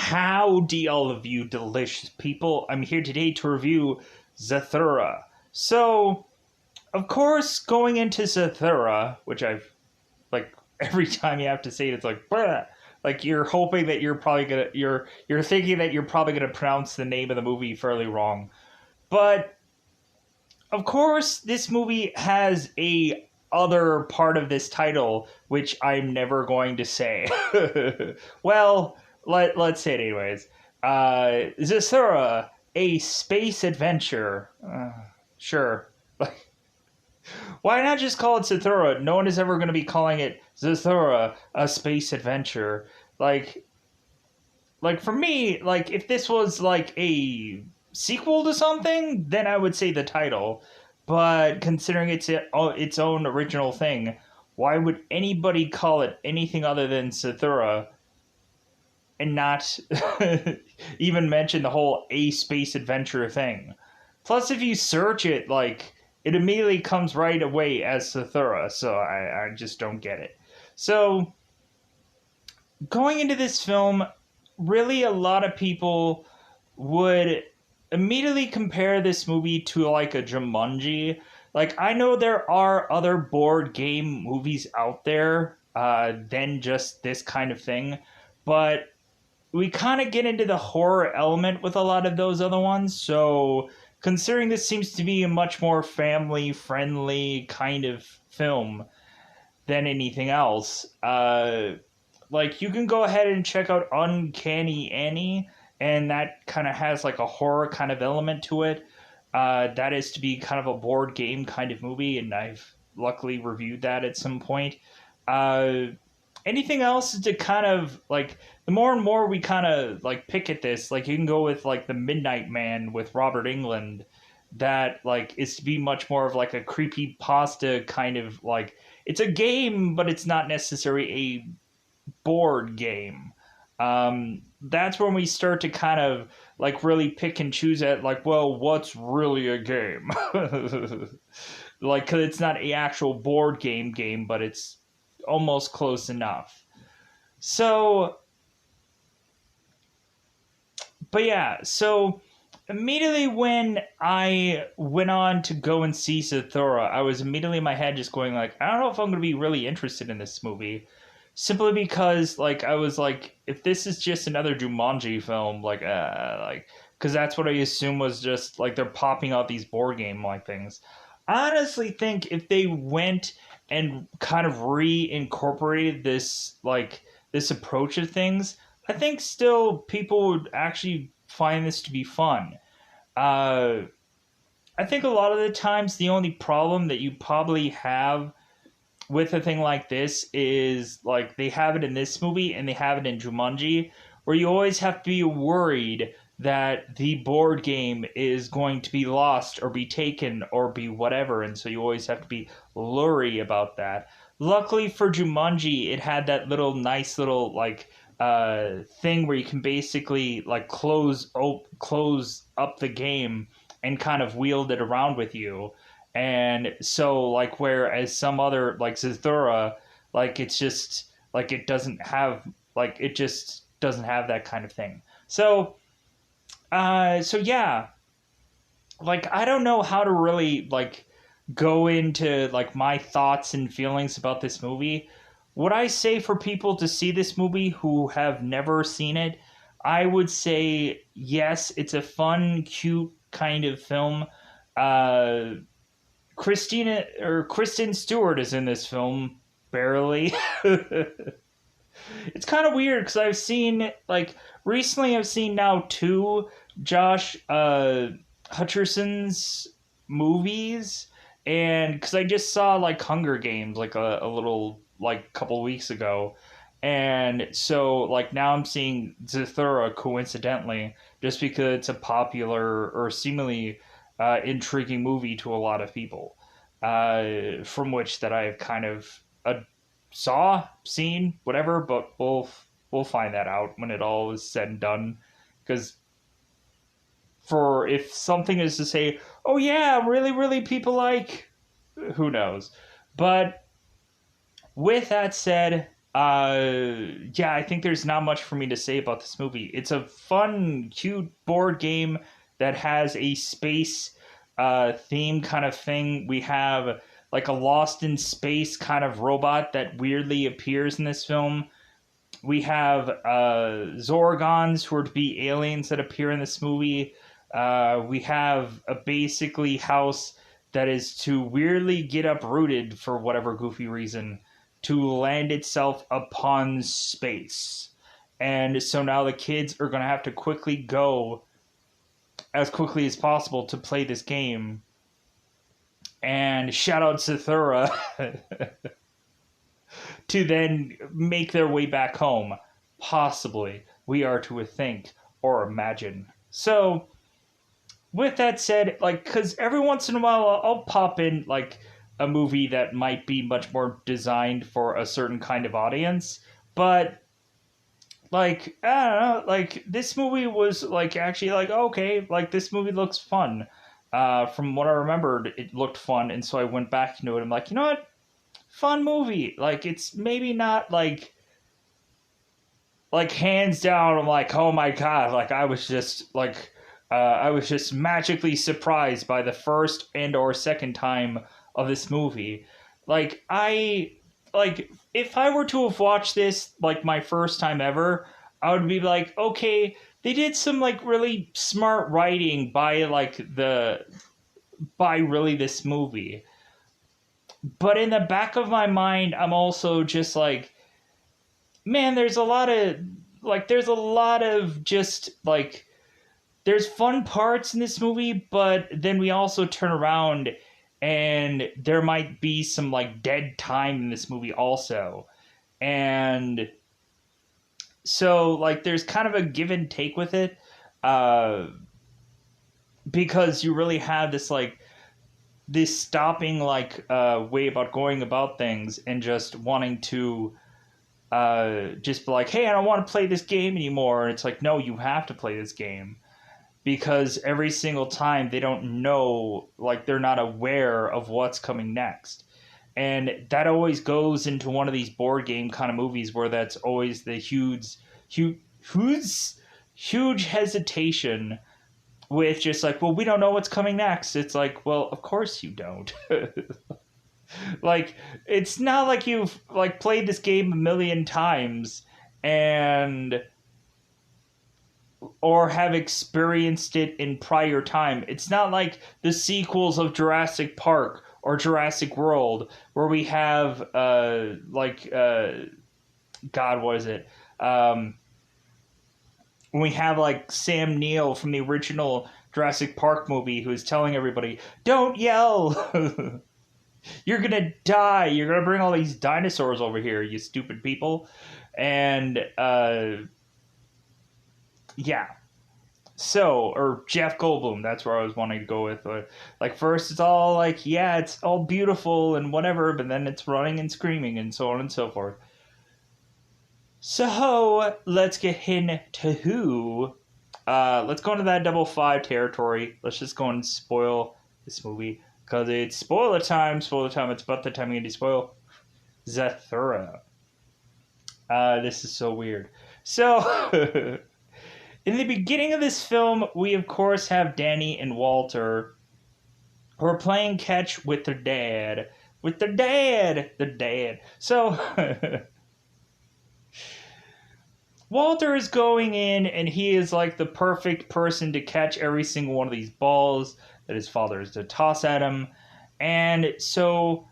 Howdy, all of you delicious people. I'm here today to review Zathura. So, of course, going into Zathura, which I've, like, every time you have to say it, it's like, "Bleh." Like, you're hoping that you're thinking that you're probably gonna pronounce the name of the movie fairly wrong. But, of course, this movie has a other part of this title, which I'm never going to say. Well, let's say it anyways. Zathura, a space adventure. Sure. Why not just call it Zathura? No one is ever going to be calling it Zathura, a space adventure. Like, for me, like, if this was like a sequel to something, then I would say the title. But considering it's its own original thing, why would anybody call it anything other than Zathura and not even mention the whole a space adventure thing? Plus, if you search it, like, it immediately comes right away as Zathura, so I just don't get it. So, going into this film, really a lot of people would immediately compare this movie to like a Jumanji. Like, I know there are other board game movies out there than just this kind of thing, but we kind of get into the horror element with a lot of those other ones. So, considering this seems to be a much more family friendly kind of film than anything else, like, you can go ahead and check out Uncanny Annie, and that kind of has like a horror kind of element to it. That is to be kind of a board game kind of movie, and I've luckily reviewed that at some point. Uh, Anything else to kind of like, the more and more we kind of like pick at this, like, you can go with like The Midnight Man with Robert Englund, that like is to be much more of like a creepy pasta kind of, like, it's a game, but it's not necessarily a board game. That's when we start to kind of like really pick and choose at, like, well, what's really a game? Like, cause it's not a actual board game, but it's almost close enough. So, but yeah, so immediately when I went on to go and see Zathura, I was immediately in my head just going like, I don't know if I'm going to be really interested in this movie, simply because, like, I was like, if this is just another Jumanji film, like, because that's what I assume was just like they're popping out these board game like things. I honestly think if they went and kind of reincorporated this, like, this approach of things, I think still people would actually find this to be fun. Uh, I think a lot of the times the only problem that you probably have with a thing like this is, like, they have it in this movie and they have it in Jumanji, where you always have to be worried that the board game is going to be lost or be taken or be whatever, and so you always have to be leery about that. Luckily for Jumanji, it had that little nice little, like, thing where you can basically like close up the game and kind of wield it around with you. And so, like, whereas some other, like Zathura, like, it's just like it just doesn't have that kind of thing. So so yeah, like, I don't know how to really like go into like my thoughts and feelings about this movie. Would I say for people to see this movie who have never seen it? I would say yes, it's a fun, cute kind of film. Uh, Kristen Stewart is in this film, barely. It's kind of weird because I've seen, like, recently I've seen now two Josh Hutcherson's movies, and because I just saw like Hunger Games like a little, like, couple weeks ago, and so like now I'm seeing Zathura coincidentally, just because it's a popular or seemingly intriguing movie to a lot of people, from which that I've kind of seen, whatever. But we'll find that out when it all is said and done. Because for if something is to say, oh yeah, really, really people like, who knows? But with that said, Yeah, I think there's not much for me to say about this movie. It's a fun, cute board game that has a space theme kind of thing. We have like a Lost in Space kind of robot that weirdly appears in this film. We have Zorgons, who are to be aliens that appear in this movie. We have a basically house that is to weirdly get uprooted for whatever goofy reason to land itself upon space. And so now the kids are going to have to quickly go as quickly as possible to play this game. And shout out Zathura to then make their way back home. Possibly, we are to think or imagine. So, with that said, like, because every once in a while I'll pop in, like, a movie that might be much more designed for a certain kind of audience, but like I don't know, like this movie was like actually like okay, like this movie looks fun. From what I remembered, it looked fun, and so I went back into it. I'm like, you know what, fun movie. Like it's maybe not like hands down. I'm like, oh my god, like I was just magically surprised by the first and or second time of this movie. Like like if I were to have watched this like my first time ever, I would be like, okay, they did some like really smart writing by really this movie. But in the back of my mind, I'm also just like, man, there's a lot of just like there's fun parts in this movie, but then we also turn around and there might be some like dead time in this movie also. And so like there's kind of a give and take with it. Uh because you really have this stopping way about going about things and just wanting to just be like, hey, I don't want to play this game anymore. And it's like, no, you have to play this game because every single time they don't know, like they're not aware of what's coming next. And that always goes into one of these board game kind of movies where that's always the huge hesitation with just like, well, we don't know what's coming next. It's like, well, of course you don't. Like, it's not like you've like played this game a million times and or have experienced it in prior time. It's not like the sequels of Jurassic Park or Jurassic World where we have God, what is it? When we have like Sam Neill from the original Jurassic Park movie who's telling everybody, "Don't yell." You're gonna die. You're gonna bring all these dinosaurs over here, you stupid people. And yeah. So, or Jeff Goldblum, that's where I was wanting to go with. Like, first it's all like, yeah, it's all beautiful and whatever, but then it's running and screaming and so on and so forth. So, let's get into who. Let's go into that double five territory. Let's just go and spoil this movie. Because it's spoiler time. Spoiler time. It's about the time you get to spoil. Zathura. This is so weird. So, in the beginning of this film, we of course have Danny and Walter who are playing catch with their dad. With their dad! The dad. So, Walter is going in and he is like the perfect person to catch every single one of these balls that his father is to toss at him. And so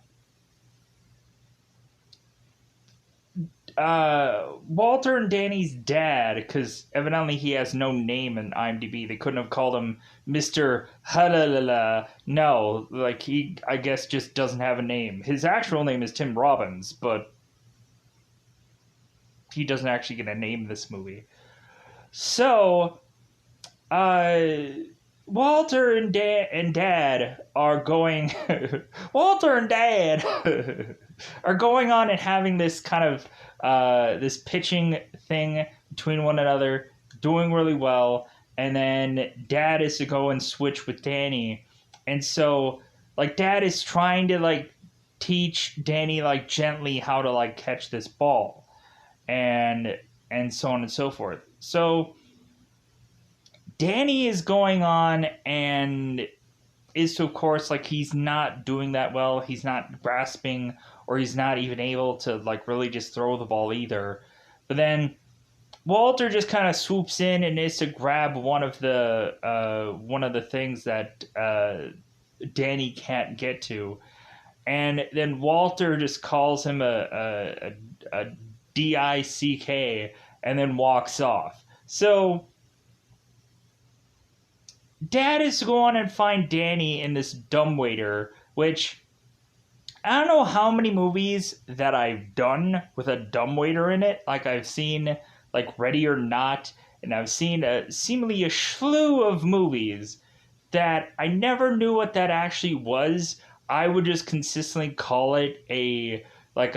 Walter and Danny's dad, because evidently he has no name in IMDb. They couldn't have called him Mr. Halalala. No, like he, I guess, just doesn't have a name. His actual name is Tim Robbins, but he doesn't actually get a name in this movie. So, Walter and Dad are going. Walter and Dad are going on and having this kind of this pitching thing between one another, doing really well, and then Dad is to go and switch with Danny, and so like Dad is trying to like teach Danny like gently how to like catch this ball, and so on and so forth. So Danny is going on and is, of course, like, he's not doing that well. He's not grasping, or he's not even able to, like, really just throw the ball either. But then Walter just kind of swoops in and is to grab one of the things that Danny can't get to, and then Walter just calls him a dick, and then walks off. So Dad is to go on and find Danny in this dumbwaiter, which I don't know how many movies that I've done with a dumbwaiter in it. Like, I've seen, like, Ready or Not, and I've seen seemingly a slew of movies that I never knew what that actually was. I would just consistently call it a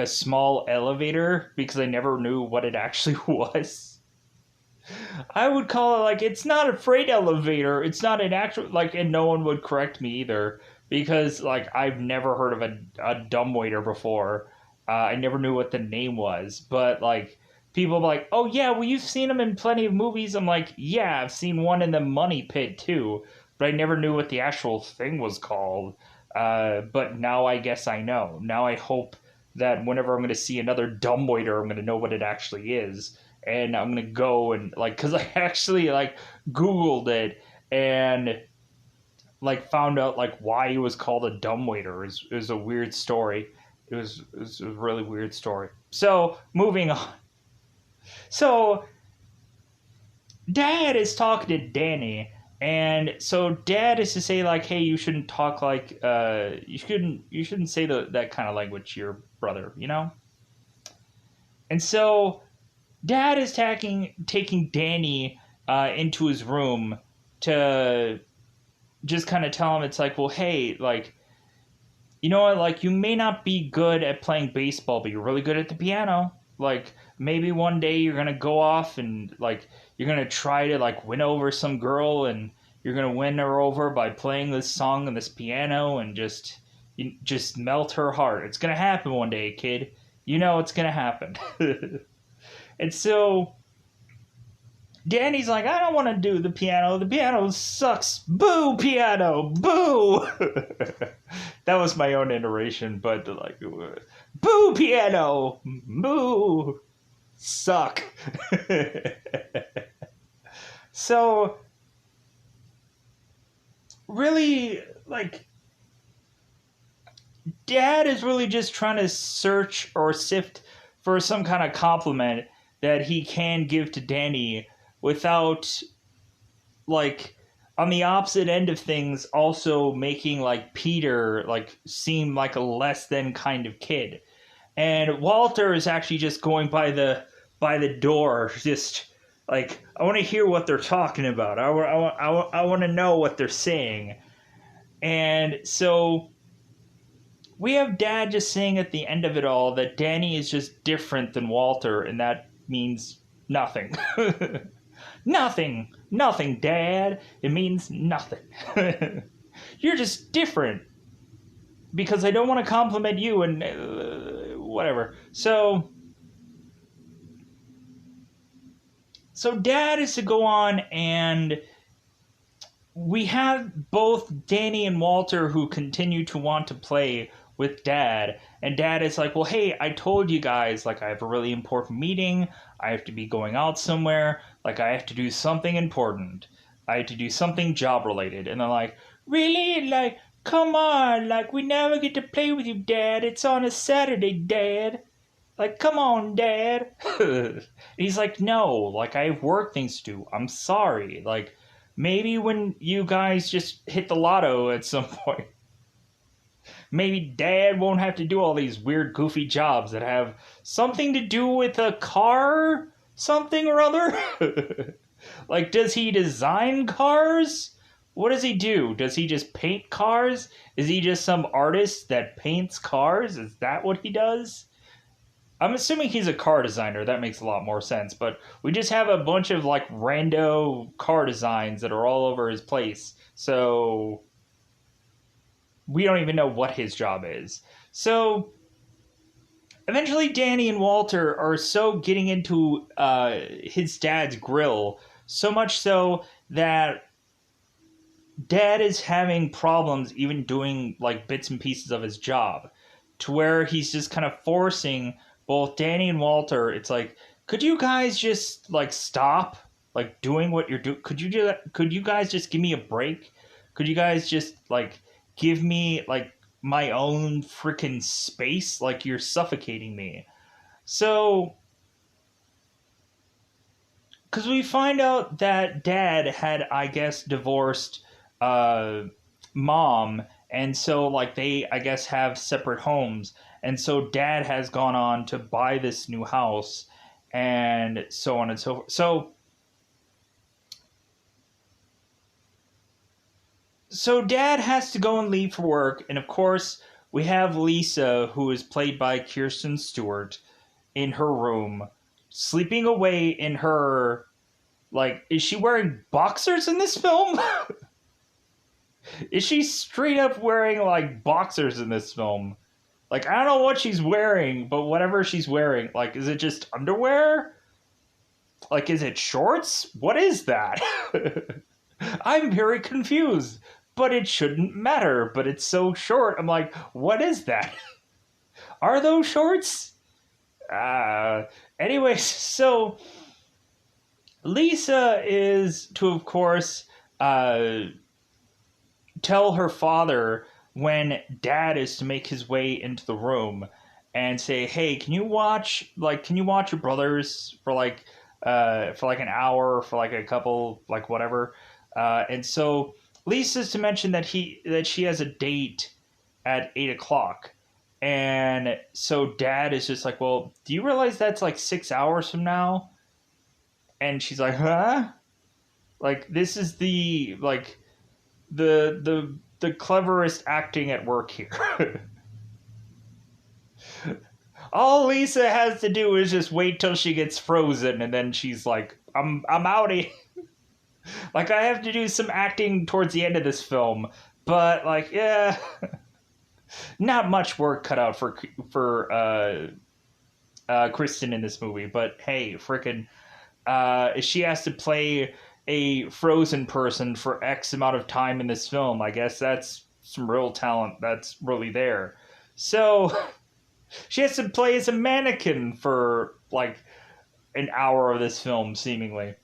small elevator because I never knew what it actually was. I would call it, like, it's not a freight elevator. It's not an actual, like, and no one would correct me either because, like, I've never heard of a dumbwaiter before. I never knew what the name was, but, like, people are like, oh yeah, well, you've seen them in plenty of movies. I'm like, yeah, I've seen one in the Money Pit too, but I never knew what the actual thing was called. But now I guess I know. Now I hope that whenever I'm going to see another dumbwaiter, I'm going to know what it actually is, and I'm gonna go and, like, because I actually, like, Googled it and, like, found out, like, why he was called a dumbwaiter. It was a weird story. It was a really weird story. So moving on. So Dad is talking to Danny, and so Dad is to say, like, hey, you shouldn't talk like you shouldn't say that kind of language to your brother, you know. And so Dad is taking Danny into his room to just kind of tell him, it's like, well, hey, like, you know what, like, you may not be good at playing baseball, but you're really good at the piano. Like, maybe one day you're gonna go off and, like, you're gonna try to, like, win over some girl, and you're gonna win her over by playing this song on this piano and just melt her heart. It's gonna happen one day, kid. You know it's gonna happen. And so Danny's like, I don't want to do the piano. The piano sucks. Boo, piano. Boo. That was my own iteration, but, like, boo, piano. Boo. Suck. So, really, like, Dad is really just trying to search or sift for some kind of compliment that he can give to Danny without, like, on the opposite end of things, also making, like, Peter, like, seem like a less than kind of kid. And Walter is actually just going by the door, just like, I want to hear what they're talking about. I want to know what they're saying. And so we have Dad just saying at the end of it all that Danny is just different than Walter, and that means nothing. Nothing, Dad. It means nothing. You're just different. Because I don't want to compliment you and whatever. So Dad is to go on, and we have both Danny and Walter who continue to want to play with Dad, and Dad is like, well, hey, I told you guys, like, I have a really important meeting, I have to be going out somewhere, like, I have to do something important, I have to do something job related. And they're like, really? Like, come on, like, we never get to play with you, Dad. It's on a Saturday, Dad. Like, come on, Dad. He's like, no, like, I have work things to do. I'm sorry. Like, maybe when you guys just hit the lotto at some point, maybe Dad won't have to do all these weird, goofy jobs that have something to do with a car, something or other. Like, does he design cars? What does he do? Does he just paint cars? Is he just some artist that paints cars? Is that what he does? I'm assuming he's a car designer. That makes a lot more sense. But we just have a bunch of, like, rando car designs that are all over his place. So we don't even know what his job is. So eventually Danny and Walter are so getting into his dad's grill, so much so that dad is having problems even doing like bits and pieces of his job, to where he's just kind of forcing both Danny and Walter. It's like, could you guys just like stop like doing what you're doing? Could you guys just give me a break? Could you guys just like give me like my own freaking space? Like, you're suffocating me. So, because we find out that dad had, I guess, divorced uh, mom, and so like they, I guess, have separate homes, and so dad has gone on to buy this new house, and so on and so forth. So dad has to go and leave for work, and of course we have Lisa, who is played by Kirsten Stewart, in her room, sleeping away in her, like, is she wearing boxers in this film? Is she straight up wearing like boxers in this film? Like, I don't know what she's wearing, but whatever she's wearing, like, is it just underwear? Like, is it shorts? What is that? I'm very confused, but it shouldn't matter, but it's so short. I'm like, what is that? Are those shorts? Uh, Anyways, so Lisa is to, of course, uh, tell her father when dad is to make his way into the room and say, hey, can you watch your brothers for like an hour, for like a couple, like whatever. And so Lisa's to mention that she has a date at 8 o'clock. And so dad is just like, well, do you realize that's like 6 hours from now? And she's like, huh? Like, this is the cleverest acting at work here. All Lisa has to do is just wait till she gets frozen, and then she's like, I'm outie. Like, I have to do some acting towards the end of this film, but like, yeah, not much work cut out for Kristen in this movie. But hey, frickin', she has to play a frozen person for X amount of time in this film. I guess that's some real talent that's really there. So she has to play as a mannequin for like an hour of this film, seemingly.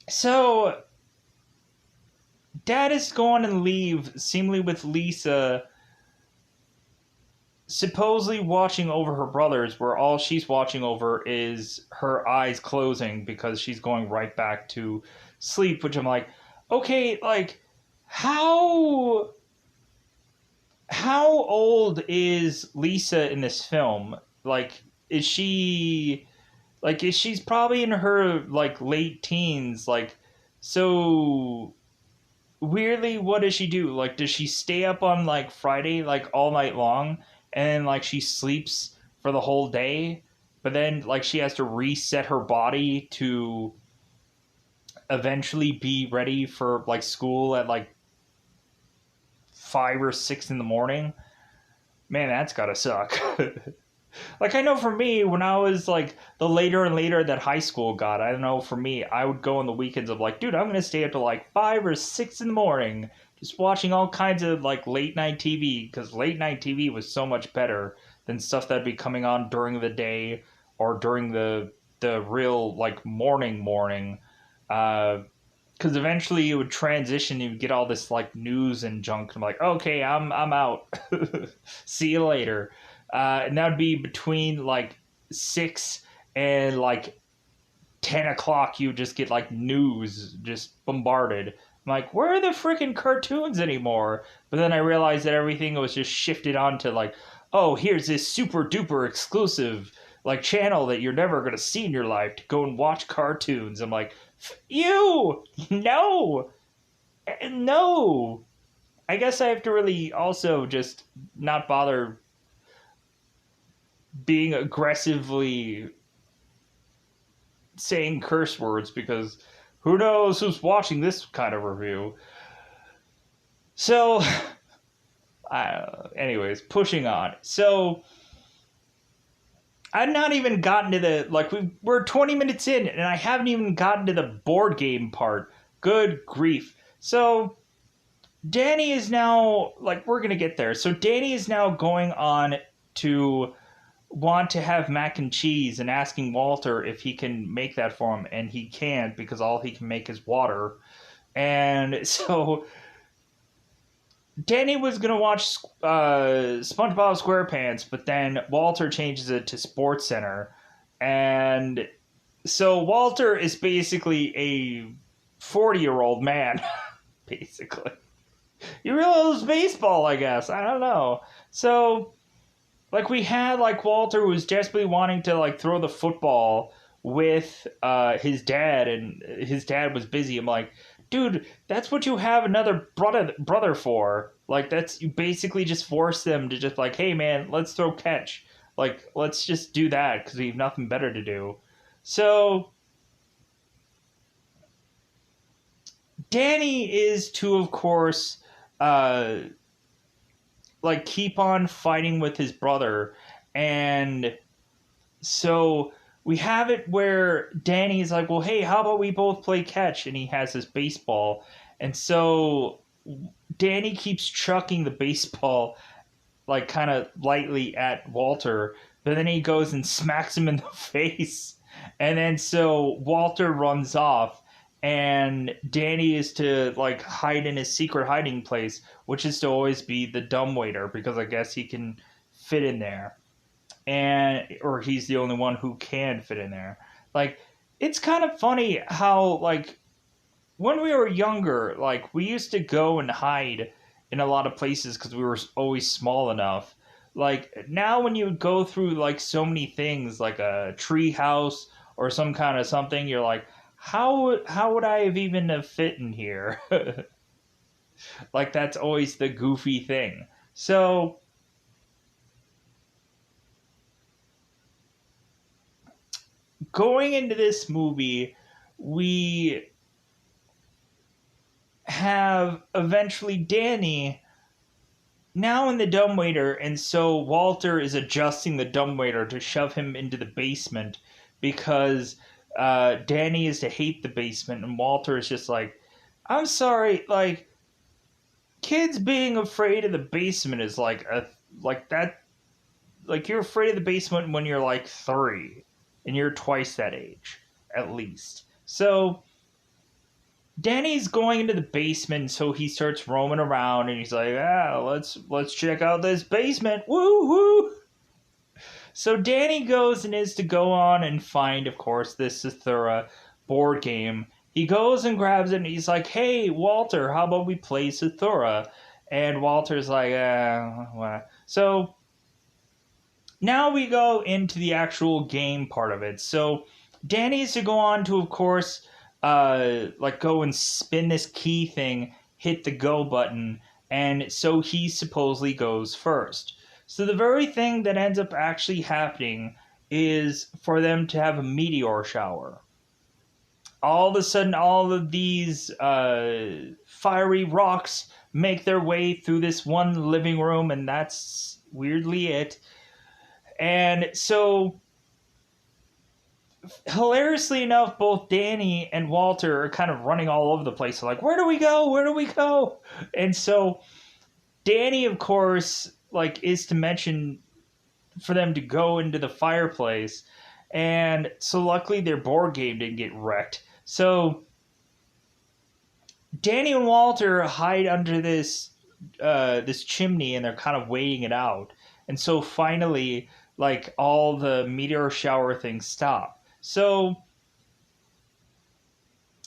So dad is going to leave, seemingly with Lisa supposedly watching over her brothers, where all she's watching over is her eyes closing because she's going right back to sleep, which I'm like, okay, like, how old is Lisa in this film? Like, is she's probably in her like late teens, like, so weirdly, what does she do? Like, does she stay up on like Friday like all night long, and like she sleeps for the whole day, but then like she has to reset her body to eventually be ready for like school at like 5 or 6 in the morning? Man, that's gotta suck. Like, I know for me, when I was like the later and later that high school got, I don't know, for me, I would go on the weekends of like, dude, I'm gonna stay up till like 5 or 6 in the morning, just watching all kinds of like late night TV, because late night TV was so much better than stuff that'd be coming on during the day or during the real like morning. Because eventually you would transition, you would get all this like news and junk. I'm like, okay, I'm out. See you later. And that would be between like 6 and like 10 o'clock. You would just get like news just bombarded. I'm like, where are the freaking cartoons anymore? But then I realized that everything was just shifted onto like, oh, here's this super duper exclusive like channel that you're never gonna see in your life to go and watch cartoons. I'm like, you no, no. I guess I have to really also just not bother being aggressively saying curse words, because who knows who's watching this kind of review. So, anyways, pushing on. So, I've not even gotten to the like we're 20 minutes in and I haven't even gotten to the board game part. Good grief. So Danny is now like we're gonna get there. So Danny is now going on to want to have mac and cheese and asking Walter if he can make that for him, and he can't because all he can make is water. And so Danny was gonna watch SpongeBob SquarePants, but then Walter changes it to Sports Center, and so Walter is basically a 40-year-old man, basically. He really loves baseball, I guess. I don't know. So like we had like Walter who was desperately wanting to like throw the football with his dad, and his dad was busy. I'm like, dude, that's what you have another brother for. Like that's you basically just force them to just like, hey man, let's throw catch. Like let's just do that because we have nothing better to do. So Danny is to, of course, uh, like keep on fighting with his brother, and so we have it where Danny's like, well, hey, how about we both play catch? And he has his baseball. And so Danny keeps chucking the baseball, like, kind of lightly at Walter. But then he goes and smacks him in the face. And then so Walter runs off. And Danny is to, like, hide in his secret hiding place, which is to always be the dumbwaiter, because I guess he can fit in there, and or he's the only one who can fit in there. Like it's kind of funny how like when we were younger, like we used to go and hide in a lot of places because we were always small enough. Like now when you go through like so many things like a tree house or some kind of something, you're like, how would I have even have fit in here? Like that's always the goofy thing. So going into this movie, we have eventually Danny now in the dumbwaiter, and so Walter is adjusting the dumbwaiter to shove him into the basement because Danny is to hate the basement, and Walter is just like, I'm sorry, like kids being afraid of the basement is like a like that like you're afraid of the basement when you're like 3 and you're twice that age at least. So Danny's going into the basement, so he starts roaming around, and he's like, let's check out this basement, woo woo. So Danny goes and is to go on and find, of course, this Zathura board game. He goes and grabs it, and he's like, hey, Walter, how about we play Zathura? And Walter's like, so now we go into the actual game part of it. So Danny's to go on to, of course, like go and spin this key thing, hit the go button, and so he supposedly goes first. So the very thing that ends up actually happening is for them to have a meteor shower. All of a sudden, all of these fiery rocks make their way through this one living room, and that's weirdly it. And so hilariously enough, both Danny and Walter are kind of running all over the place. They're like, where do we go? Where do we go? And so Danny, of course, like is to mention for them to go into the fireplace. And so luckily their board game didn't get wrecked. So Danny and Walter hide under this chimney, and they're kind of waiting it out. And so finally, like all the meteor shower things stop. So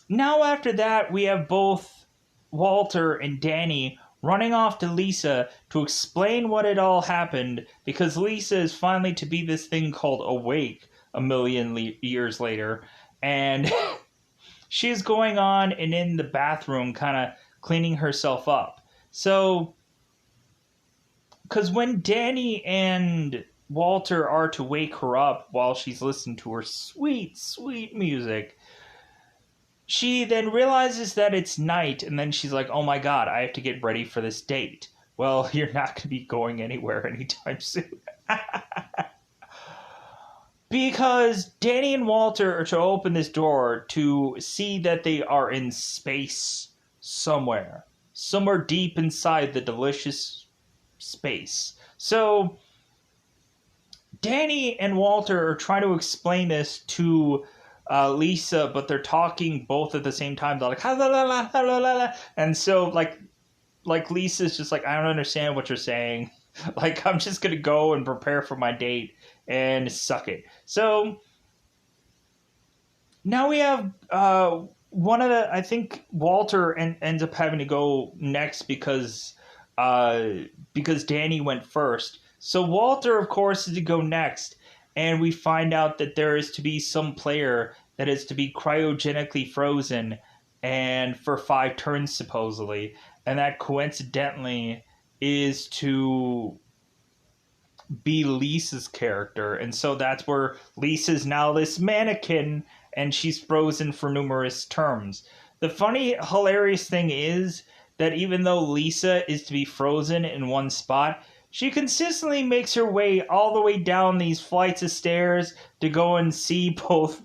now after that, we have both Walter and Danny running off to Lisa to explain what had all happened, because Lisa is finally to be this thing called awake a million years later, and she's going on and in the bathroom kind of cleaning herself up. So because when Danny and Walter are to wake her up while she's listening to her sweet, sweet music, she then realizes that it's night, and then she's like, oh my god, I have to get ready for this date. Well, you're not going to be going anywhere anytime soon. Because Danny and Walter are to open this door to see that they are in space somewhere. Somewhere deep inside the delicious space. So Danny and Walter are trying to explain this to Lisa, but they're talking both at the same time. They're like, la, la, la, la, la, la. And so, like Lisa's just like, I don't understand what you're saying. Like, I'm just going to go and prepare for my date and suck it. So now we have one of the, I think Walter ends up having to go next because Danny went first. So Walter, of course, is to go next, and we find out that there is to be some player that is to be cryogenically frozen, and for 5 turns supposedly, and that coincidentally is to be Lisa's character, and so that's where Lisa's now this mannequin, and she's frozen for numerous terms. The funny, hilarious thing is that even though Lisa is to be frozen in one spot, she consistently makes her way all the way down these flights of stairs to go and see both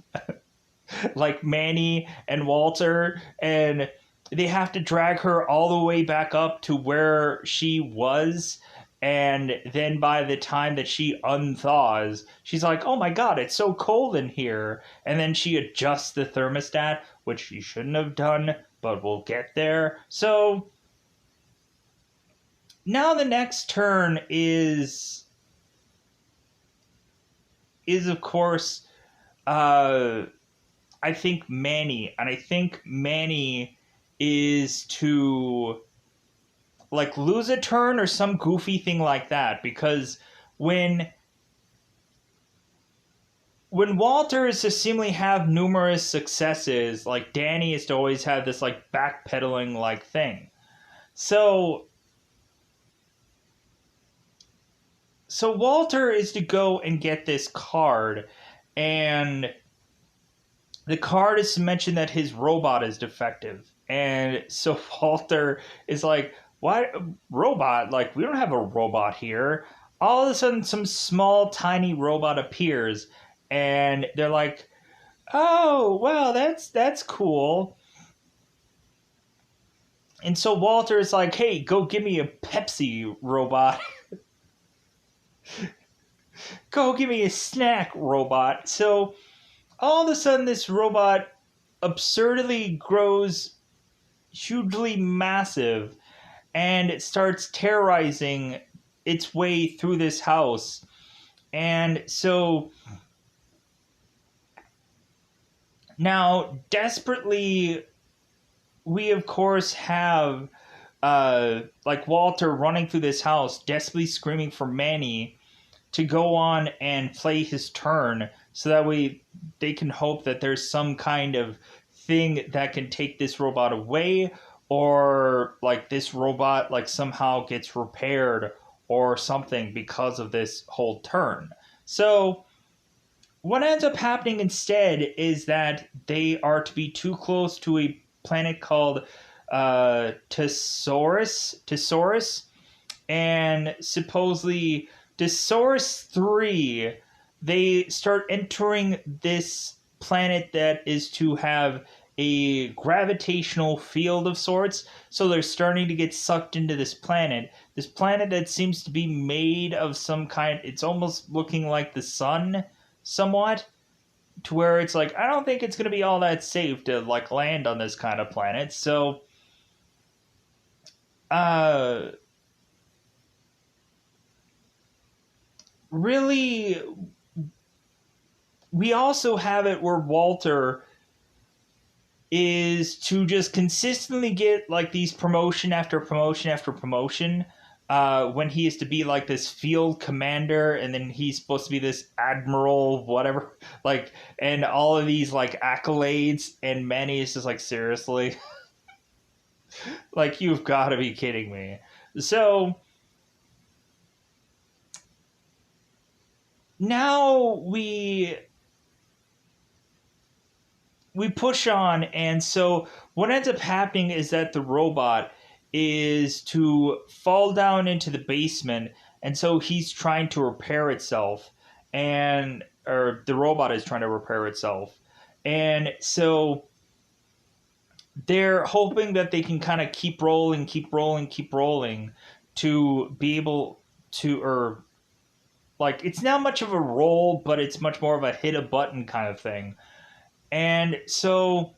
like Manny and Walter, and they have to drag her all the way back up to where she was. And then by the time that she unthaws, she's like, oh my god, it's so cold in here. And then she adjusts the thermostat, which she shouldn't have done, but we'll get there. So now the next turn is of course, I think Manny. And I think Manny is to like lose a turn or some goofy thing like that, because when Walter is to seemingly have numerous successes, like Danny is to always have this like backpedaling like thing. So Walter is to go and get this card, and the card is to mention that his robot is defective. And so Walter is like, what robot? Like, we don't have a robot here. All of a sudden, some small, tiny robot appears, and they're like, oh, well, that's cool. And so Walter is like, hey, go give me a Pepsi, robot. Go give me a snack, robot. So all of a sudden, this robot absurdly grows hugely massive, and it starts terrorizing its way through this house. And so now, desperately, we of course have like Walter running through this house, desperately screaming for Manny to go on and play his turn, so that way they can hope that there's some kind of thing that can take this robot away, or like this robot like somehow gets repaired or something because of this whole turn. So what ends up happening instead is that they are to be too close to a planet called Tessaurus, and supposedly Tessaurus 3, they start entering this planet that is to have a gravitational field of sorts. So they're starting to get sucked into this planet that seems to be made of some kind, it's almost looking like the sun somewhat, to where it's like, I don't think it's going to be all that safe to like land on this kind of planet. So really, we also have it where Walter is to just consistently get like these promotion after promotion after promotion, when he is to be like this field commander, and then he's supposed to be this admiral, whatever, like, and all of these like accolades, and Manny is just like, seriously? Like, you've got to be kidding me. So now we push on, and so what ends up happening is that the robot is to fall down into the basement, and so he's trying to repair itself. And or the robot is trying to repair itself. And so they're hoping that they can kind of keep rolling, keep rolling, keep rolling to be able to, or like, it's not much of a roll, but it's much more of a hit a button kind of thing. And so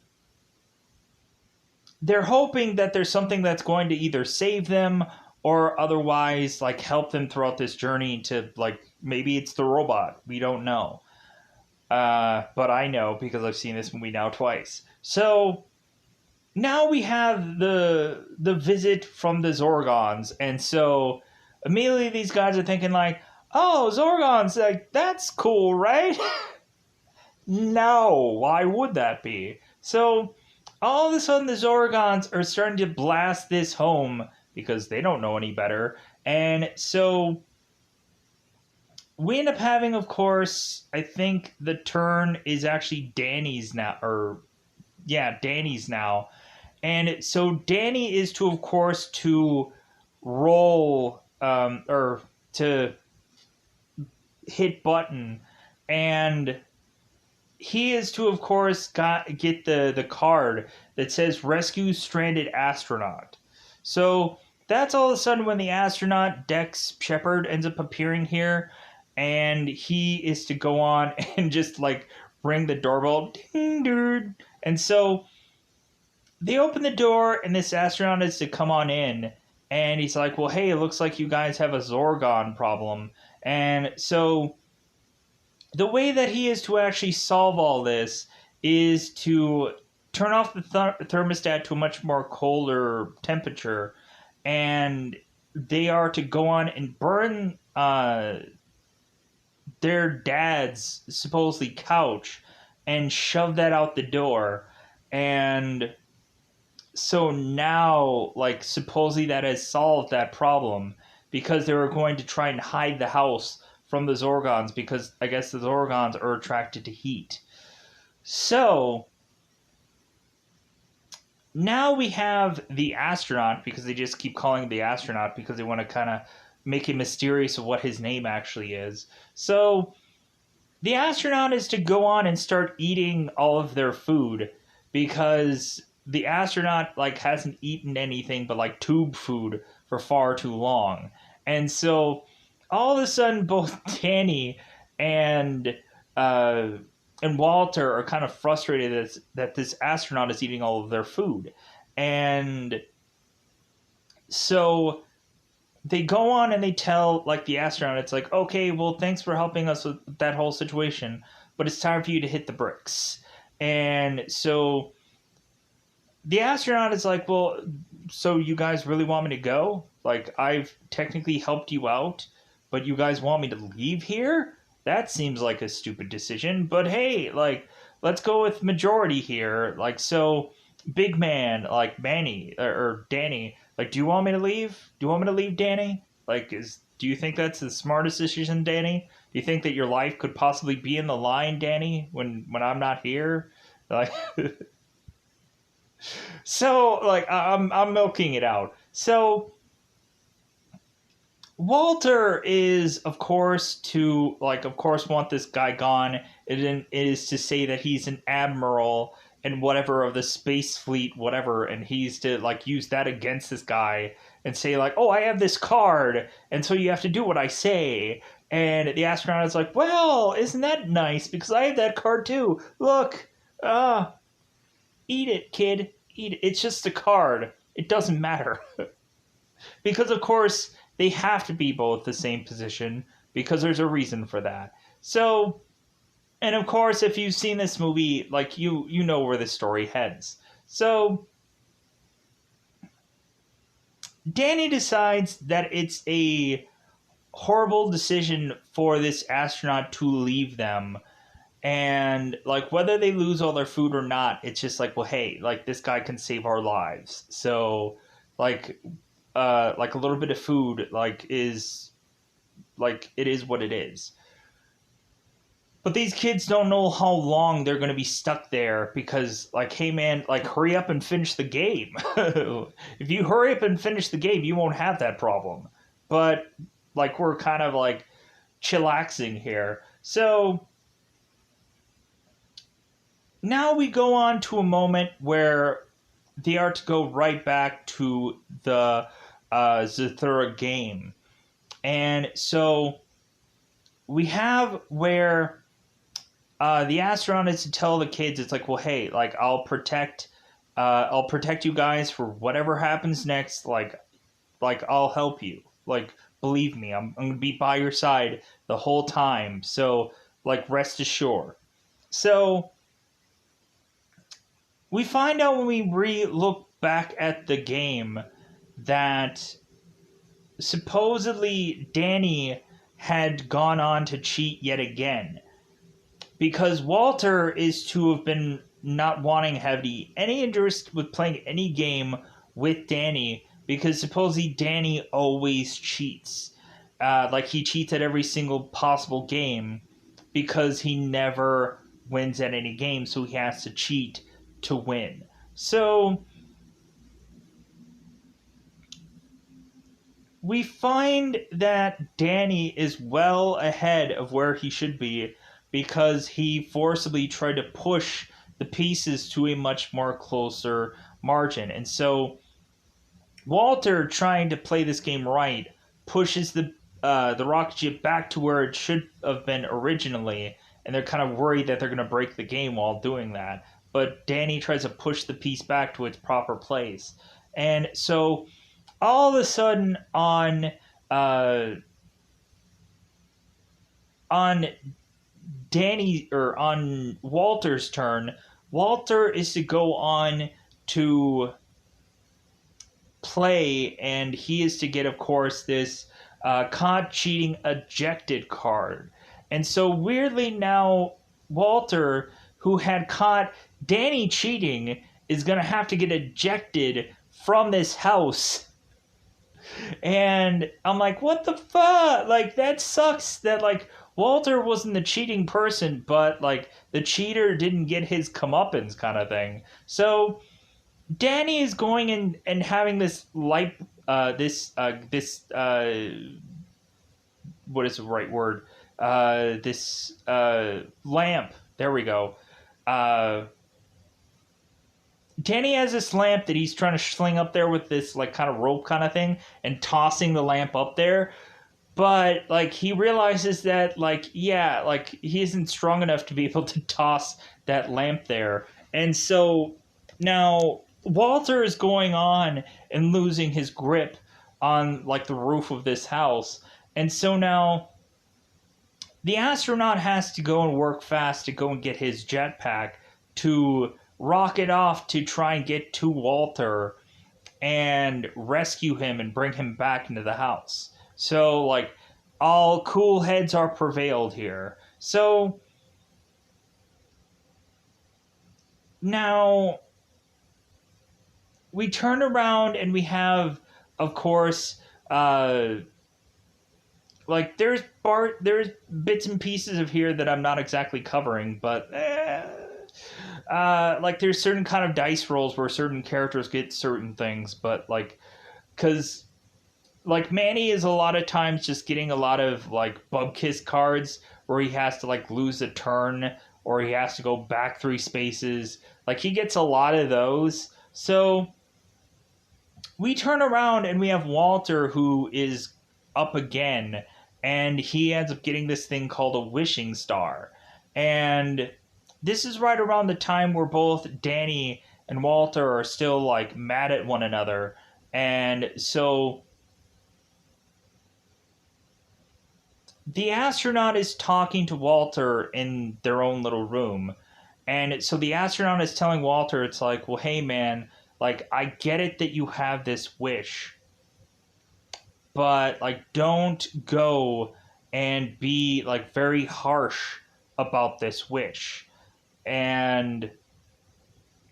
they're hoping that there's something that's going to either save them or otherwise like help them throughout this journey to, like, maybe it's the robot. We don't know. But I know because I've seen this movie now twice. So now we have the visit from the Zorgons, and so immediately these guys are thinking like, oh, Zorgons, like, that's cool, right? No, why would that be? So all of a sudden the Zorgons are starting to blast this home because they don't know any better. And so we end up having, of course, I think the turn is actually Danny's now, or yeah, Danny's now. And so Danny is to, of course, to roll, or to hit button, and he is to, of course, get the card that says rescue stranded astronaut. So that's all of a sudden when the astronaut Dex Shepard ends up appearing here, and he is to go on and just like ring the doorbell, ding, dude. And so they open the door, and this astronaut is to come on in, and he's like, well, hey, it looks like you guys have a Zorgon problem. And so the way that he is to actually solve all this is to turn off the thermostat to a much more colder temperature, and they are to go on and burn their dad's supposedly couch and shove that out the door. And so now, like, supposedly that has solved that problem because they were going to try and hide the house from the Zorgons because I guess the Zorgons are attracted to heat. So now we have the astronaut, because they just keep calling him the astronaut because they want to kind of make it mysterious of what his name actually is. So the astronaut is to go on and start eating all of their food because the astronaut like hasn't eaten anything but like tube food for far too long. And so all of a sudden both Danny and Walter are kind of frustrated that this astronaut is eating all of their food. And so they go on and they tell like the astronaut, it's like, okay, well, thanks for helping us with that whole situation, but it's time for you to hit the bricks. And so the astronaut is like, well, so you guys really want me to go? Like, I've technically helped you out, but you guys want me to leave here? That seems like a stupid decision, but hey, like, let's go with majority here. Like, so big man, like Manny or Danny, like, do you want me to leave? Do you want me to leave, Danny? Like, do you think that's the smartest decision, Danny? Do you think that your life could possibly be in the line, Danny, when I'm not here? Like, so like I'm milking it out. So Walter is, of course, want this guy gone. It is to say that he's an admiral and whatever of the space fleet, whatever, and he's to like use that against this guy and say like, oh, I have this card, and so you have to do what I say. And the astronaut is like, well, isn't that nice? Because I have that card too. Look, eat it, kid. Eat it. It's just a card. It doesn't matter. Because, of course, they have to be both the same position because there's a reason for that. So, and of course, if you've seen this movie, like, you know where the story heads. So, Danny decides that it's a horrible decision for this astronaut to leave them. And, like, whether they lose all their food or not, it's just like, well, hey, like, this guy can save our lives. So, like a little bit of food, like, is, like, it is what it is. But these kids don't know how long they're going to be stuck there because, like, hey, man, like, hurry up and finish the game. If you hurry up and finish the game, you won't have that problem. But, like, we're kind of, like, chillaxing here. So now we go on to a moment where they are to go right back to the Zathura game. And so we have where the astronaut is to tell the kids, it's like, well, hey, like I'll protect you guys for whatever happens next. Like I'll help you. Like believe me, I'm gonna be by your side the whole time. So like rest assured. So we find out when we look back at the game that supposedly Danny had gone on to cheat yet again because Walter is to have been not wanting to have any interest with playing any game with Danny because supposedly Danny always cheats. Like he cheats at every single possible game because he never wins at any game, so he has to cheat to win. So we find that Danny is well ahead of where he should be because he forcibly tried to push the pieces to a much more closer margin. And so Walter, trying to play this game right, pushes the rocket ship back to where it should have been originally, and they're kind of worried that they're going to break the game while doing that. But Danny tries to push the piece back to its proper place, and so all of a sudden on Danny or on Walter's turn, Walter is to go on to play, and he is to get, of course, this caught cheating ejected card. And so weirdly now, Walter, who had caught Danny cheating, is going to have to get ejected from this house. And I'm like, what the fuck? Like, that sucks that, like, Walter wasn't the cheating person, but, like, the cheater didn't get his comeuppance kind of thing. So Danny is going in and having this light, what is the right word? This lamp. There we go. Danny has this lamp that he's trying to sling up there with this like kind of rope kind of thing and tossing the lamp up there. But like he realizes that like yeah, like he isn't strong enough to be able to toss that lamp there. And so now Walter is going on and losing his grip on like the roof of this house. And so now the astronaut has to go and work fast to go and get his jetpack to rocket off to try and get to Walter and rescue him and bring him back into the house. So, like, all cool heads are prevailed here. So, now we turn around and we have, of course, like there's bits and pieces of here that I'm not exactly covering, but like there's certain kind of dice rolls where certain characters get certain things, but like because like Manny is a lot of times just getting a lot of like Bubkiss cards where he has to like lose a turn or he has to go back 3 spaces. Like he gets a lot of those. So we turn around and we have Walter who is up again, and he ends up getting this thing called a wishing star. And this is right around the time where both Danny and Walter are still like mad at one another. And so the astronaut is talking to Walter in their own little room. And so the astronaut is telling Walter, it's like, well, hey, man, like, I get it that you have this wish, but, like, don't go and be, like, very harsh about this wish. And,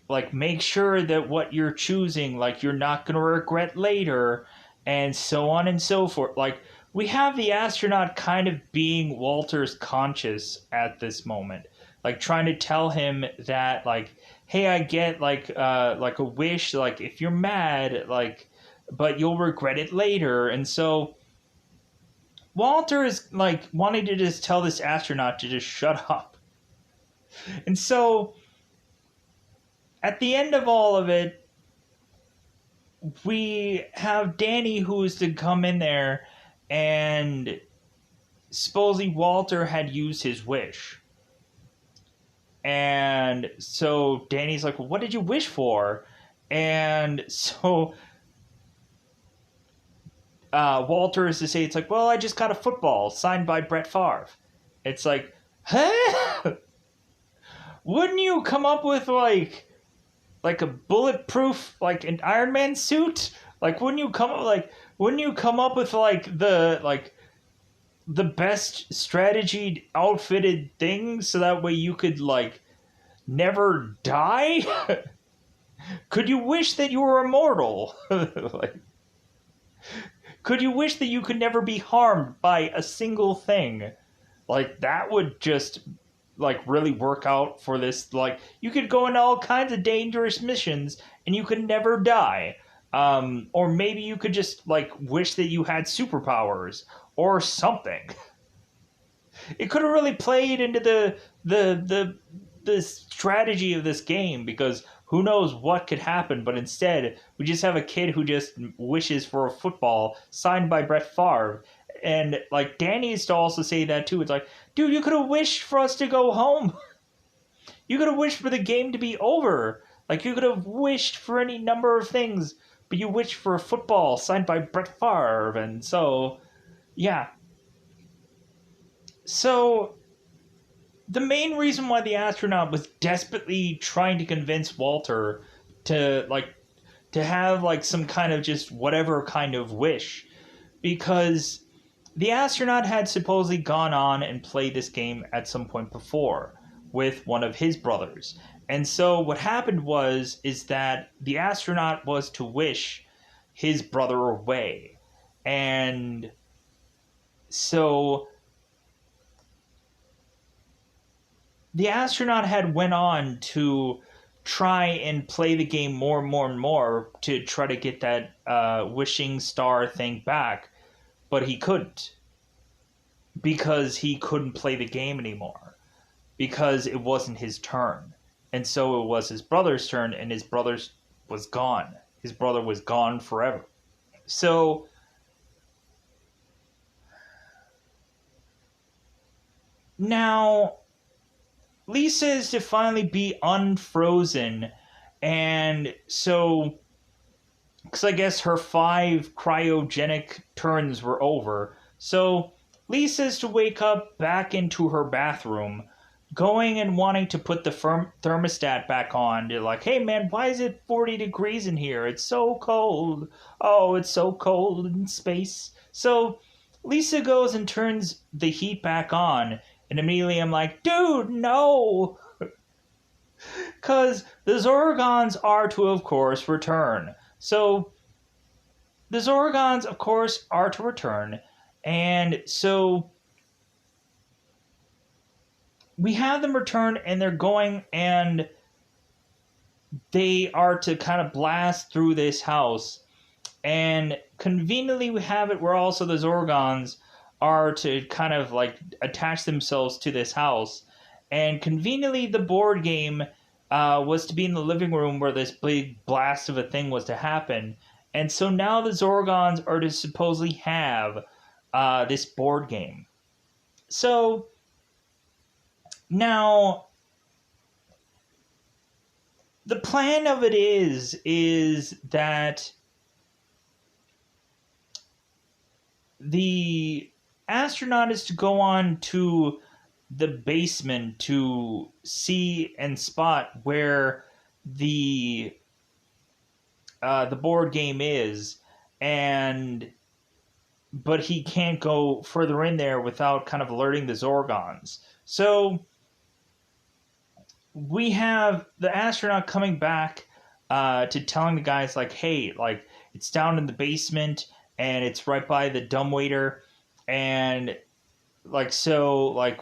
like, make sure that what you're choosing, like, you're not going to regret later, and so on and so forth. Like, we have the astronaut kind of being Walter's conscience at this moment, like trying to tell him that like, hey, I get like a wish, like if you're mad, like, but you'll regret it later. And so Walter is like wanting to just tell this astronaut to just shut up. And so at the end of all of it, we have Danny who's to come in there, and supposedly Walter had used his wish. And so Danny's like, well, what did you wish for? And so Walter is to say, it's like, well, I just got a football signed by Brett Favre. It's like, huh? Wouldn't you come up with like a bulletproof, like an Iron Man suit? Like, wouldn't you come up with the best strategy outfitted thing so that way you could like never die? Could you wish that you were immortal? Like, could you wish that you could never be harmed by a single thing? Like, that would just like really work out for this. Like, you could go into all kinds of dangerous missions and you could never die. Or maybe you could just like wish that you had superpowers or something. It could have really played into the strategy of this game, because who knows what could happen. But instead, we just have a kid who just wishes for a football signed by Brett Favre. And like Danny used to also say that too. It's like, dude, you could have wished for us to go home. You could have wished for the game to be over. Like, you could have wished for any number of things, but you wished for a football signed by Brett Favre. And so, yeah. So the main reason why the astronaut was desperately trying to convince Walter to have like some kind of just whatever kind of wish, because the astronaut had supposedly gone on and played this game at some point before with one of his brothers. And so what happened is that the astronaut was to wish his brother away. And so the astronaut had went on to try and play the game more and more and more to try to get that wishing star thing back, but he couldn't, because he couldn't play the game anymore, because it wasn't his turn. And so it was his brother's turn, and his brother was gone. His brother was gone forever. So now Lisa is to finally be unfrozen, and so, because I guess her 5 cryogenic turns were over, so Lisa is to wake up back into her bathroom, going and wanting to put the thermostat back on. They're like, hey man, why is it 40 degrees in here? It's so cold. Oh, it's so cold in space. So Lisa goes and turns the heat back on, and immediately I'm like, dude, no! Because the Zorgons are to, of course, return. So the Zorgons, of course, are to return. And so we have them return, and they're going, and they are to kind of blast through this house. And conveniently, we have it where also the Zorgons are to kind of like attach themselves to this house. And conveniently, the board game was to be in the living room where this big blast of a thing was to happen. And so now the Zorgons are to supposedly have this board game. So now the plan of it is that the astronaut is to go on to the basement to see and spot where the board game is, but he can't go further in there without kind of alerting the Zorgons. So we have the astronaut coming back to telling the guys like, hey, like, it's down in the basement and it's right by the dumbwaiter, and like, so like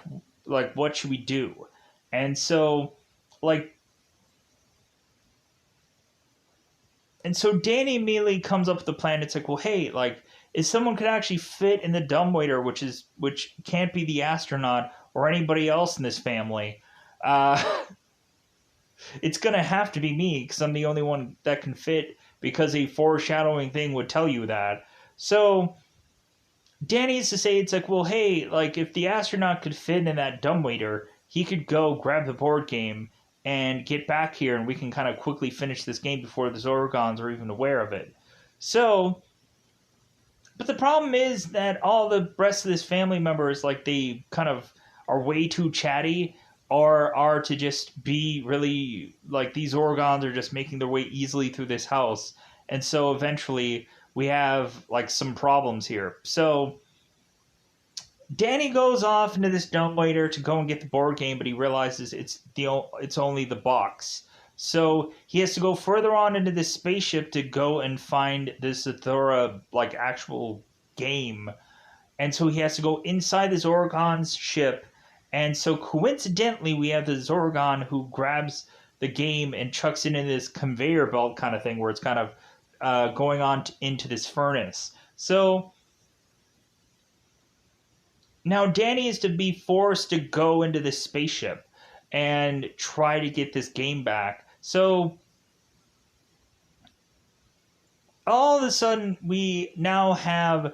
what should we do? And so Danny immediately comes up with the plan. It's like, well, hey, like, if someone could actually fit in the dumbwaiter, which can't be the astronaut or anybody else in this family, It's gonna have to be me because I'm the only one that can fit. Because a foreshadowing thing would tell you that. So Danny used to say, it's like, well, hey, like if the astronaut could fit in that dumbwaiter, he could go grab the board game and get back here, and we can kind of quickly finish this game before the Zorgons are even aware of it. So, but the problem is that all the rest of this family members, like they kind of are way too chatty, or are to just be really like these Zorgons are just making their way easily through this house, and so eventually we have like some problems here. So Danny goes off into this dumbwaiter to go and get the board game, but he realizes it's only the box. So he has to go further on into this spaceship to go and find this Zathura like actual game. And so he has to go inside the Zorgon's ship. And so coincidentally, we have the Zorgon who grabs the game and chucks it in this conveyor belt kind of thing where it's kind of going on into this furnace. So now Danny is to be forced to go into this spaceship and try to get this game back. So all of a sudden we now have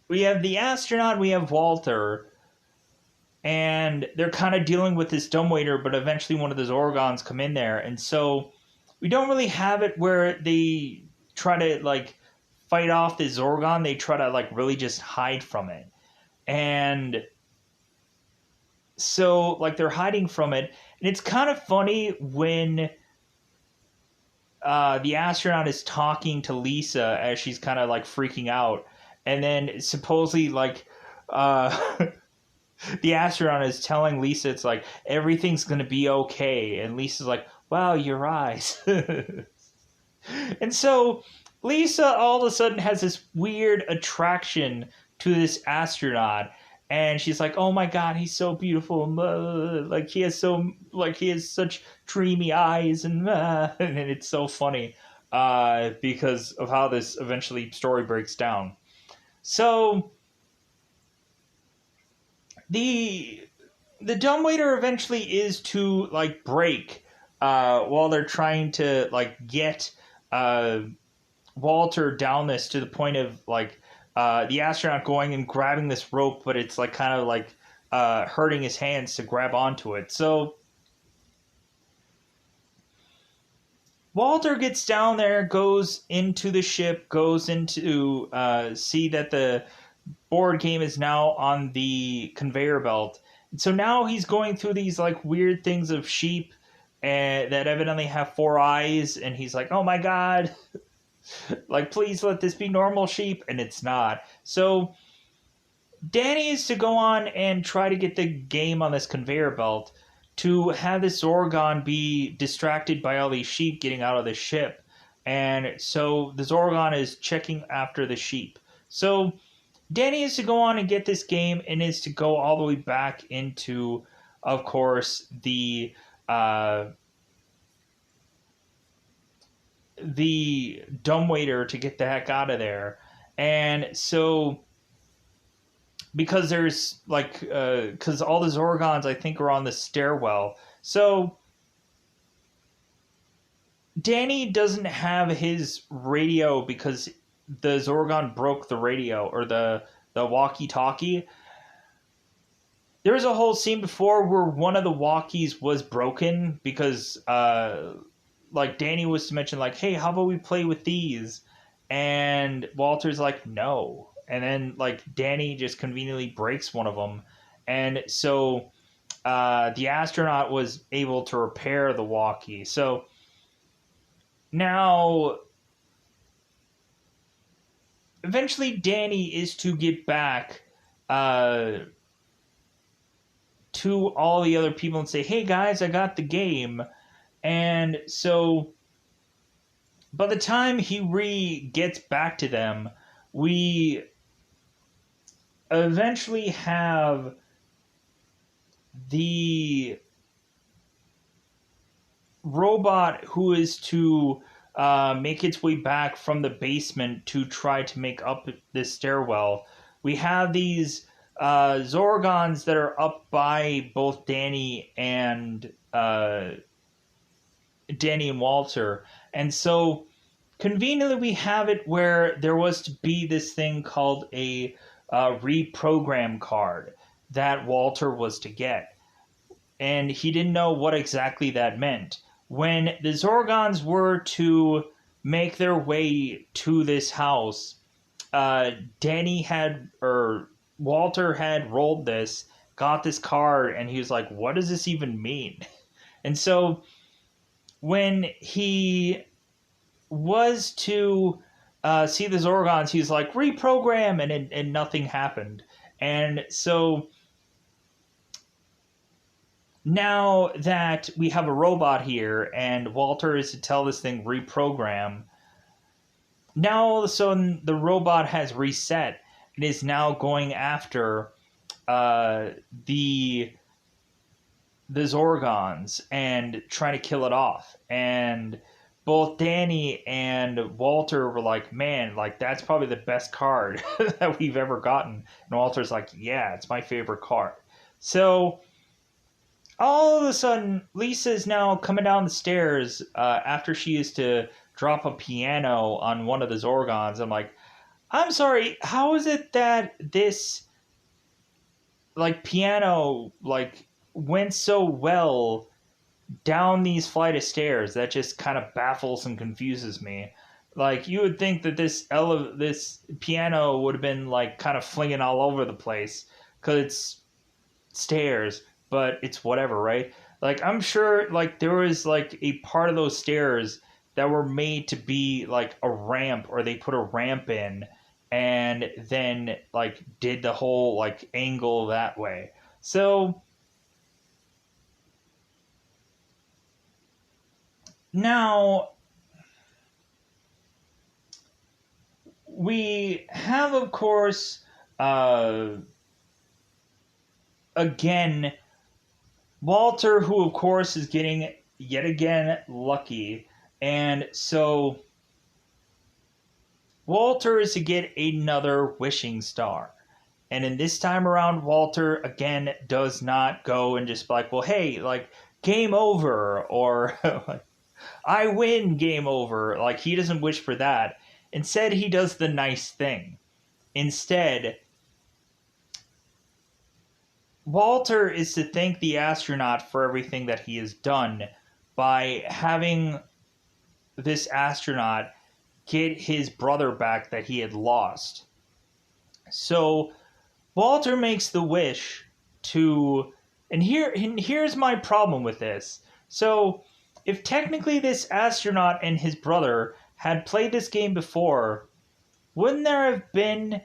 we have the astronaut, we have Walter, and they're kind of dealing with this dumbwaiter, but eventually one of the Zorgons come in there, and so we don't really have it where they try to like fight off the Zorgon. They try to like really just hide from it, and so like they're hiding from it, and it's kind of funny when the astronaut is talking to Lisa as she's kind of like freaking out, and then supposedly like the astronaut is telling Lisa it's like everything's gonna be okay, and Lisa's like, "Wow, your eyes." And so Lisa all of a sudden has this weird attraction to this astronaut, and she's like, "Oh my god, he's so beautiful! Like he has such dreamy eyes, and it's so funny because of how this eventually story breaks down." So the dumbwaiter eventually is to like break while they're trying to like get Walter down this to the point of like the astronaut going and grabbing this rope, but it's like kind of like hurting his hands to grab onto it. So Walter gets down there, goes into the ship, goes into see that the board game is now on the conveyor belt. And so now he's going through these like weird things of sheep and that evidently have four eyes, and he's like, "Oh my god, like please let this be normal sheep," and it's not. So Danny is to go on and try to get the game on this conveyor belt to have this Zorgon be distracted by all these sheep getting out of the ship. And so the Zorgon is checking after the sheep. So Danny is to go on and get this game and is to go all the way back into, of course, the dumbwaiter to get the heck out of there. And so because there's like because all the Zorgons I think are on the stairwell. So Danny doesn't have his radio because the Zorgon broke the radio or the walkie-talkie. There was a whole scene before where one of the walkies was broken because like Danny was to mention like, "Hey, how about we play with these?" And Walter's like, "No." And then like Danny just conveniently breaks one of them, and so the astronaut was able to repair the walkie. So now eventually Danny is to get back to all the other people and say, "Hey guys, I got the game." And so by the time he gets back to them, we eventually have the robot who is to make its way back from the basement to try to make up this stairwell. We have these Zorgons that are up by both Danny and Walter. And so conveniently, we have it where there was to be this thing called a reprogram card that Walter was to get. And he didn't know what exactly that meant. When the Zorgons were to make their way to this house, Danny had, or Walter had rolled this, got this card, and he was like, what does this even mean? And so when he was to see the Zorgons, he's like, reprogram, and nothing happened. And so now that we have a robot here and Walter is to tell this thing reprogram, now all of a sudden the robot has reset and is now going after uh, the the Zorgons and trying to kill it off. And both Danny and Walter were like, man, like that's probably the best card that we've ever gotten. And Walter's like, yeah, it's my favorite card. So all of a sudden, Lisa is now coming down the stairs after she is to drop a piano on one of the Zorgons. I'm like, I'm sorry, how is it that this like piano like went so well down these flight of stairs? That just kind of baffles and confuses me. Like you would think that this piano would have been like kind of flinging all over the place because it's stairs, but it's whatever, right? Like I'm sure like there was like a part of those stairs that were made to be like a ramp, or they put a ramp in and then like did the whole like angle that way. So now we have, of course, uh, again, Walter, who, of course, is getting yet again lucky. And so Walter is to get another wishing star. And in this time around, Walter, again, does not go and just be like, well, hey, like, game over, or I win, game over. Like, he doesn't wish for that. Instead, he does the nice thing. Instead, Walter is to thank the astronaut for everything that he has done by having this astronaut get his brother back that he had lost. So Walter makes the wish to, and here's my problem with this. So if technically this astronaut and his brother had played this game before, wouldn't there have been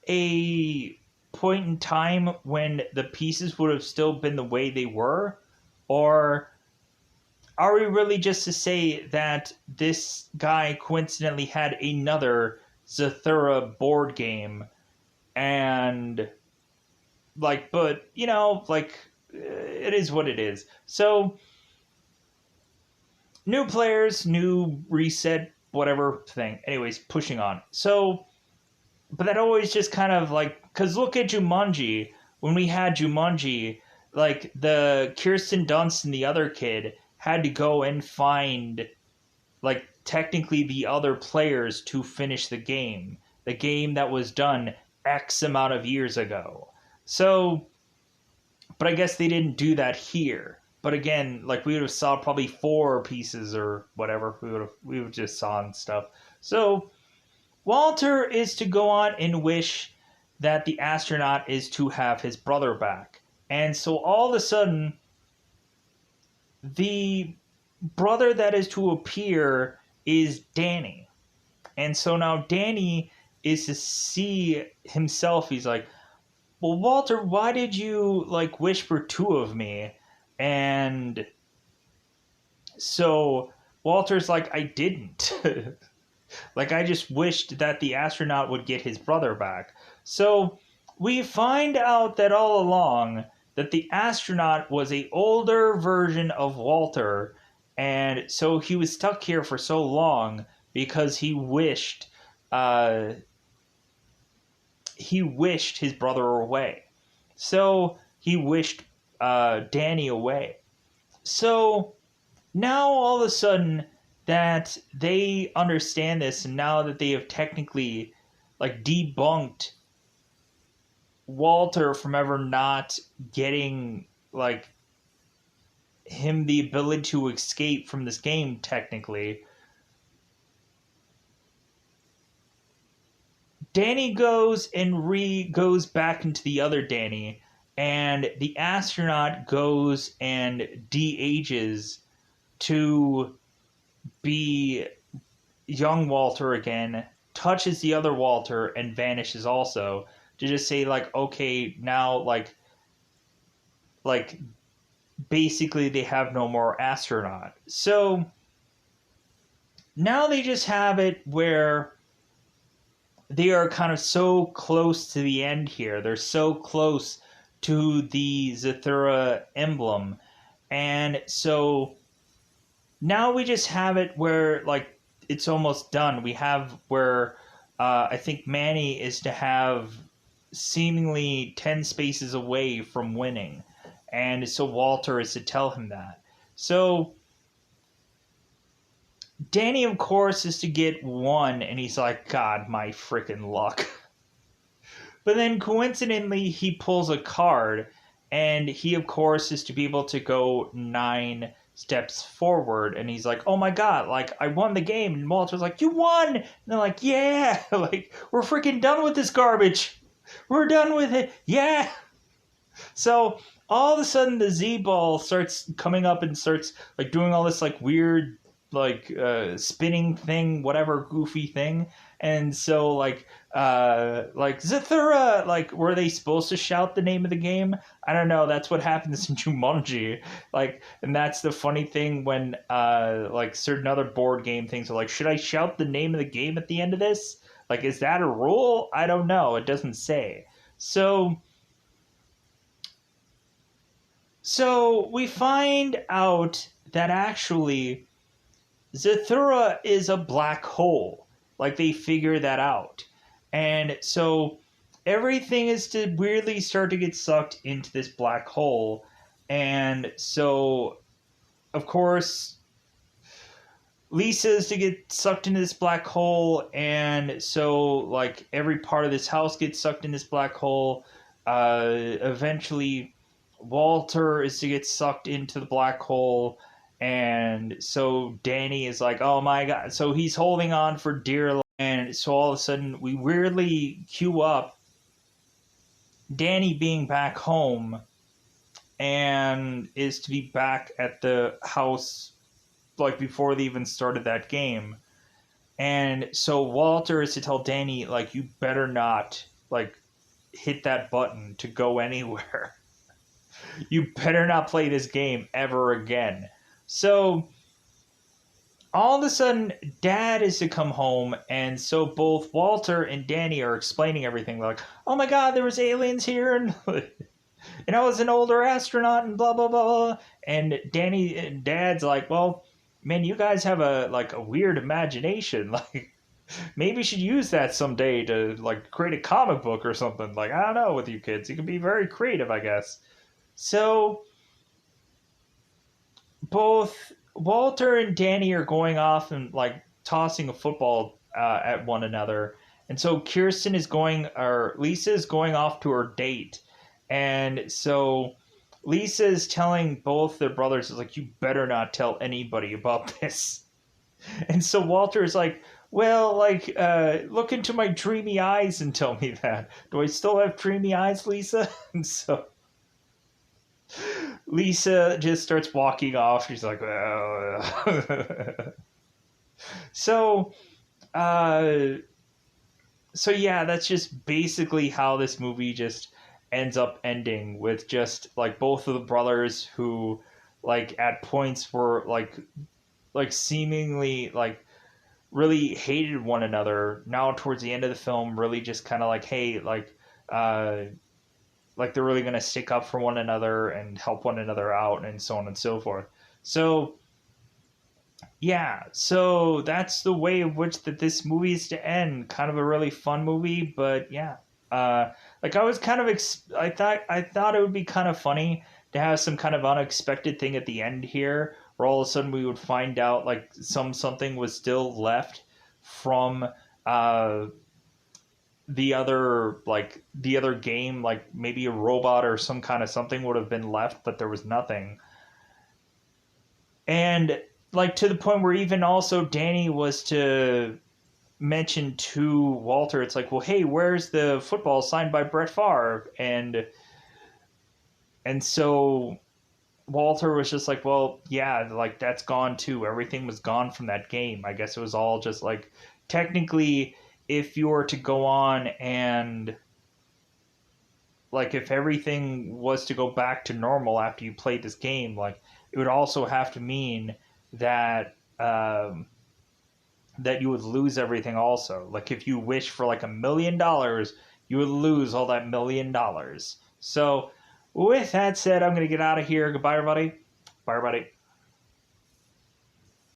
a point in time when the pieces would have still been the way they were? Or are we really just to say that this guy coincidentally had another Zathura board game and like, but you know, like it is what it is. So new players, new reset, whatever thing. Anyways, pushing on. So but that always just kind of like, because look at Jumanji. When we had Jumanji, like the Kirsten Dunst and the other kid had to go and find like technically the other players to finish the game that was done X amount of years ago. So but I guess they didn't do that here. But again, like we would have saw probably 4 pieces or whatever. We would just saw and stuff. So Walter is to go on and wish that the astronaut is to have his brother back. And so all of a sudden, the brother that is to appear is Danny. And so now Danny is to see himself. He's like, well, Walter, why did you like wish for 2 of me? And so Walter's like, I didn't. Like, I just wished that the astronaut would get his brother back. So we find out that all along that the astronaut was a older version of Walter, and so he was stuck here for so long because he wished his brother away. So he wished Danny away. So now all of a sudden that they understand this, and now that they have technically like debunked Walter from ever not getting like him the ability to escape from this game, technically, Danny goes and goes back into the other Danny, and the astronaut goes and de-ages to be young Walter again, touches the other Walter, and vanishes also, to just say like, okay, now like basically they have no more astronaut. So now they just have it where they are kind of so close to the end here. They're so close to the Zathura emblem. And so now we just have it where like it's almost done. We have where I think Manny is to have seemingly 10 spaces away from winning. And so Walter is to tell him that. So Danny, of course, is to get one, and he's like, God, my freaking luck. But then coincidentally, he pulls a card, and he, of course, is to be able to go 9 steps forward. And he's like, oh my God, like, I won the game. And Walter's like, you won. And they're like, yeah, like, we're freaking done with this garbage. We're done with it. Yeah. So all of a sudden, the Z ball starts coming up and starts, like, doing all this, like, weird, like, spinning thing, whatever goofy thing. And so, like Zathura, like, were they supposed to shout the name of the game? I don't know. That's what happens in Jumanji. Like, and that's the funny thing when, like, certain other board game things are like, should I shout the name of the game at the end of this? Like, is that a rule? I don't know. It doesn't say. So we find out that actually Zathura is a black hole. Like, they figure that out. And so everything is to weirdly start to get sucked into this black hole. And so, of course, Lisa is to get sucked into this black hole. And so, like, every part of this house gets sucked in this black hole. Eventually, Walter is to get sucked into the black hole. And so Danny is like, oh my God. So he's holding on for dear life. And so all of a sudden, we weirdly cue up Danny being back home and is to be back at the house like before they even started that game. And so Walter is to tell Danny, like, you better not, like, hit that button to go anywhere. You better not play this game ever again. So all of a sudden, Dad is to come home, and so both Walter and Danny are explaining everything. Like, oh my God, there was aliens here, and and I was an older astronaut, and blah blah blah blah. And Danny and Dad's like, well, man, you guys have a weird imagination. Like, maybe you should use that someday to like create a comic book or something. Like, I don't know, with you kids, you can be very creative, I guess. So both Walter and Danny are going off and like tossing a football at one another. And so Kirsten is going, or Lisa is going off to her date. And so Lisa is telling both their brothers, is like, you better not tell anybody about this. And so Walter is like, well, like, look into my dreamy eyes and tell me that. Do I still have dreamy eyes, Lisa? And so Lisa just starts walking off. She's like, well. so, uh, so yeah, that's just basically how this movie just ends up ending, with just like both of the brothers who, like, at points were like seemingly like really hated one another. Now towards the end of the film, really just kind of like, hey, uh, like they're really going to stick up for one another and help one another out, and so on and so forth. So yeah, so that's the way in which that this movie is to end. Kind of a really fun movie, but yeah, uh, Like I was kind of I thought it would be kind of funny to have some kind of unexpected thing at the end here, where all of a sudden we would find out like something was still left from uh the other game, like maybe a robot or some kind of something would have been left, but there was nothing. And like to the point where even also Danny was to mention to Walter, it's like, well, hey, where's the football signed by Brett Favre? And so Walter was just like, well, yeah, like that's gone too. Everything was gone from that game. I guess it was all just like technically, if you were to go on and like if everything was to go back to normal after you played this game, like it would also have to mean that that you would lose everything also. Like if you wish for like $1 million, you would lose all that $1 million. So with that said, I'm gonna get out of here. Goodbye, everybody. Bye, everybody.